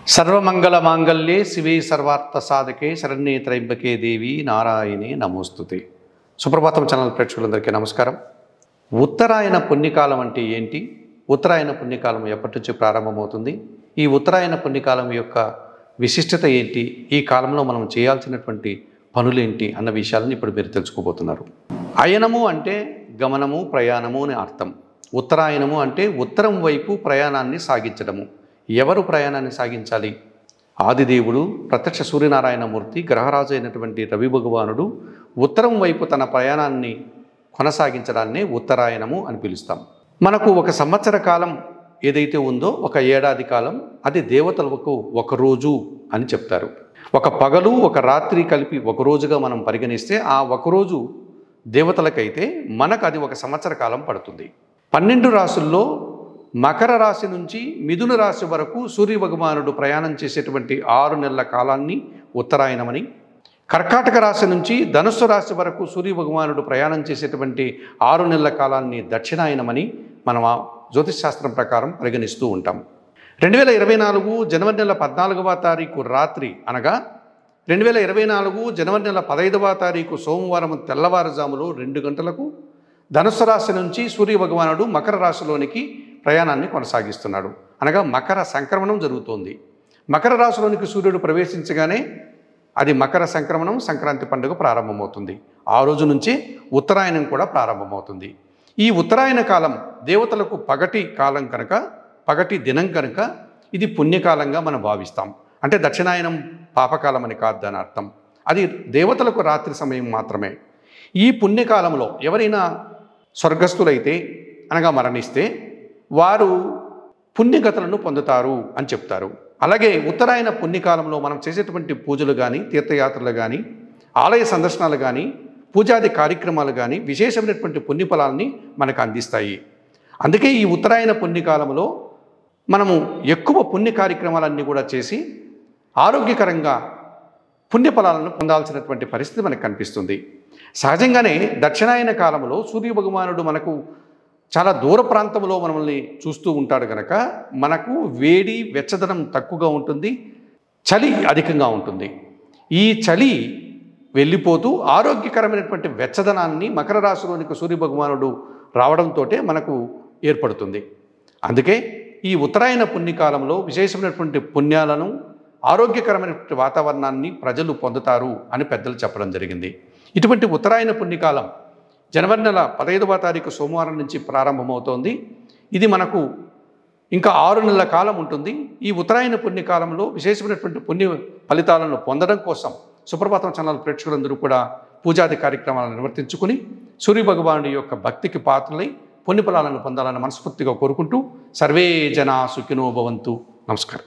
సర్వమంగళ మాంగళ్యే శివే సర్వార్థ సాధకే శరణ్యే త్రయంబకే దేవి నారాయణే నమోస్తుతే. సుప్రభాతం ఛానల్ ప్రేక్షకులందరికీ నమస్కారం. ఉత్తరాయణ పుణ్యకాలం అంటే ఏంటి? ఉత్తరాయణ పుణ్యకాలం ఎప్పటి నుంచి ప్రారంభమవుతుంది? ఈ ఉత్తరాయణ పుణ్యకాలం యొక్క విశిష్టత ఏంటి? ఈ కాలంలో మనం చేయాల్సినటువంటి పనులేంటి అన్న విషయాలను ఇప్పుడు మీరు తెలుసుకోబోతున్నారు. అయనము అంటే గమనము, ప్రయాణము అని అర్థం. ఉత్తరాయణము అంటే ఉత్తరం వైపు ప్రయాణాన్ని సాగించడము. ఎవరు ప్రయాణాన్ని సాగించాలి? ఆదిదేవుడు, ప్రత్యక్ష సూర్యనారాయణమూర్తి, గ్రహరాజు అయినటువంటి రవి భగవానుడు ఉత్తరం వైపు తన ప్రయాణాన్ని కొనసాగించడాన్ని ఉత్తరాయణము అని పిలుస్తాం. మనకు ఒక సంవత్సర కాలం ఏదైతే ఉందో, ఒక ఏడాది కాలం, అది దేవతలకు ఒక రోజు అని చెప్తారు. ఒక పగలు ఒక రాత్రి కలిపి ఒక రోజుగా మనం పరిగణిస్తే ఆ ఒకరోజు దేవతలకైతే మనకు అది ఒక సంవత్సర కాలం పడుతుంది. 12 రాశుల్లో మకర రాశి నుంచి మిథున రాశి వరకు సూర్య భగవానుడు ప్రయాణం చేసేటువంటి 6 నెలల కాలాన్ని ఉత్తరాయణమని, కర్కాటక రాశి నుంచి ధనుస్సు రాశి వరకు సూర్య భగవానుడు ప్రయాణం చేసేటువంటి 6 నెలల కాలాన్ని దక్షిణాయనమని మనం జ్యోతిష్ శాస్త్రం ప్రకారం పరిగణిస్తూ ఉంటాం. 2024 జనవరి నెల 14వ తారీఖు రాత్రి అనగా 2024 జనవరి నెల 15వ తారీఖు సోమవారం తెల్లవారుజాములో 2 గంటలకు ధనుస్సు రాశి నుంచి సూర్య భగవానుడు మకర రాశిలోనికి ప్రయాణాన్ని కొనసాగిస్తున్నాడు. అనగా మకర సంక్రమణం జరుగుతోంది. మకర రాశిలోనికి సూర్యుడు ప్రవేశించగానే అది మకర సంక్రమణం, సంక్రాంతి పండుగ ప్రారంభమవుతుంది. ఆ రోజు నుంచి ఉత్తరాయణం కూడా ప్రారంభమవుతుంది. ఈ ఉత్తరాయణ కాలం దేవతలకు పగటి కాలం కనుక, పగటి దినం కనుక ఇది పుణ్యకాలంగా మనం భావిస్తాం. అంటే దక్షిణాయనం పాపకాలం అని కాదు దాని అర్థం. అది దేవతలకు రాత్రి సమయం మాత్రమే. ఈ పుణ్యకాలంలో ఎవరైనా స్వర్గస్థులైతే అనగా మరణిస్తే వారు పుణ్యగతులను పొందుతారు అని చెప్తారు. అలాగే ఉత్తరాయణ పుణ్యకాలంలో మనం చేసేటువంటి పూజలు కానీ, తీర్థయాత్రలు కానీ, ఆలయ సందర్శనాలు కానీ, పూజాది కార్యక్రమాలు కానీ విశేషమైనటువంటి పుణ్యఫలాన్ని మనకు అందిస్తాయి. అందుకే ఈ ఉత్తరాయణ పుణ్యకాలంలో మనము ఎక్కువ పుణ్య కార్యక్రమాలన్నీ కూడా చేసి ఆరోగ్యకరంగా పుణ్యఫలాలను పొందాల్సినటువంటి పరిస్థితి మనకు కనిపిస్తుంది. సహజంగానే దక్షిణాయన కాలంలో సూర్య భగవానుడు మనకు చాలా దూర ప్రాంతంలో మనల్ని చూస్తూ ఉంటాడు కనుక మనకు వేడి, వెచ్చదనం తక్కువగా ఉంటుంది, చలి అధికంగా ఉంటుంది. ఈ చలి వెళ్ళిపోతూ ఆరోగ్యకరమైనటువంటి వెచ్చదనాన్ని మకర రాశిలోనికి సూర్య భగవానుడు రావడంతో మనకు ఏర్పడుతుంది. అందుకే ఈ ఉత్తరాయణ పుణ్యకాలంలో విశేషమైనటువంటి పుణ్యాలను, ఆరోగ్యకరమైనటువంటి వాతావరణాన్ని ప్రజలు పొందుతారు అని పెద్దలు చెప్పడం జరిగింది. ఇటువంటి ఉత్తరాయణ పుణ్యకాలం జనవరి నెల 15వ తారీఖు సోమవారం నుంచి ప్రారంభమవుతోంది. ఇది మనకు ఇంకా 6 నెలల కాలం ఉంటుంది. ఈ ఉత్తరాయణ పుణ్యకాలంలో విశేషమైనటువంటి పుణ్య ఫలితాలను పొందడం కోసం సుప్రభాతం ఛానల్ ప్రేక్షకులందరూ కూడా పూజాది కార్యక్రమాలను నిర్వర్తించుకుని సూర్య భగవానుడి యొక్క భక్తికి పాత్రలై పుణ్యఫలాలను పొందాలని మనస్ఫూర్తిగా కోరుకుంటూ సర్వే జనా సుఖినో భవంతు. నమస్కారం.